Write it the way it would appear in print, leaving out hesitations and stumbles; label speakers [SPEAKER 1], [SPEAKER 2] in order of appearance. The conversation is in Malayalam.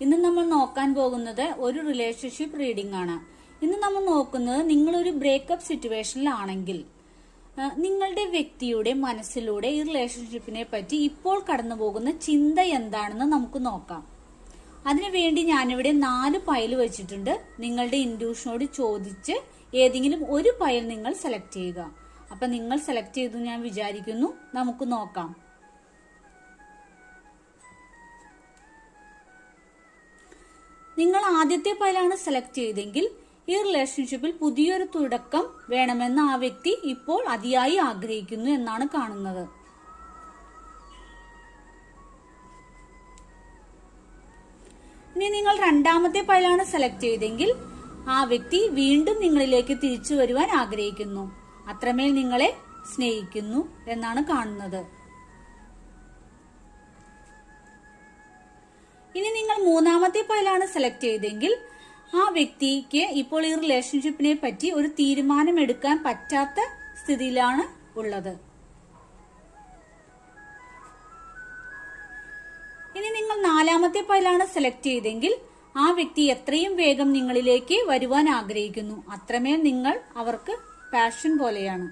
[SPEAKER 1] ഇന്ന് നമ്മൾ നോക്കാൻ പോകുന്നത് ഒരു റിലേഷൻഷിപ്പ് റീഡിംഗ് ആണ്. ഇന്ന് നമ്മൾ നോക്കുന്നത് നിങ്ങളൊരു ബ്രേക്കപ്പ് സിറ്റുവേഷനിലാണെങ്കിൽ നിങ്ങളുടെ വ്യക്തിയുടെ മനസ്സിലൂടെ ഈ റിലേഷൻഷിപ്പിനെ പറ്റി ഇപ്പോൾ കടന്നു പോകുന്ന ചിന്ത എന്താണെന്ന് നമുക്ക് നോക്കാം. അതിനുവേണ്ടി ഞാനിവിടെ 4 പൈൽ വെച്ചിട്ടുണ്ട്. നിങ്ങളുടെ ഇൻഡ്യൂഷനോട് ചോദിച്ച് ഏതെങ്കിലും ഒരു പൈൽ നിങ്ങൾ സെലക്ട് ചെയ്യുക. അപ്പൊ നിങ്ങൾ സെലക്ട് ചെയ്തു ഞാൻ വിചാരിക്കുന്നു. നമുക്ക് നോക്കാം. നിങ്ങൾ ആദ്യത്തെ പൈലാണ് സെലക്ട് ചെയ്തെങ്കിൽ ഈ റിലേഷൻഷിപ്പിൽ പുതിയൊരു തുടക്കം വേണമെന്ന് ആ വ്യക്തി ഇപ്പോൾ അതിയായി ആഗ്രഹിക്കുന്നു എന്നാണ് കാണുന്നത്. ഇനി നിങ്ങൾ രണ്ടാമത്തെ പൈലാണ് സെലക്ട് ചെയ്തെങ്കിൽ ആ വ്യക്തി വീണ്ടും നിങ്ങളിലേക്ക് തിരിച്ചു വരുവാൻ ആഗ്രഹിക്കുന്നു, അത്രമേൽ നിങ്ങളെ സ്നേഹിക്കുന്നു എന്നാണ് കാണുന്നത്. ഇനി നിങ്ങൾ മൂന്നാമത്തെ പൈലാണ് സെലക്ട് ചെയ്തെങ്കിൽ ആ വ്യക്തിക്ക് ഇപ്പോൾ ഈ റിലേഷൻഷിപ്പിനെ പറ്റി ഒരു തീരുമാനം എടുക്കാൻ പറ്റാത്ത സ്ഥിതിയിലാണ് ഉള്ളത്. ഇനി നിങ്ങൾ നാലാമത്തെ പൈലാണ് സെലക്ട് ചെയ്തെങ്കിൽ ആ വ്യക്തി എത്രയും വേഗം നിങ്ങളിലേക്ക് വരുവാൻ ആഗ്രഹിക്കുന്നു, അത്രമേൽ നിങ്ങൾ അവർക്ക് പാഷൻ പോലെയാണ്.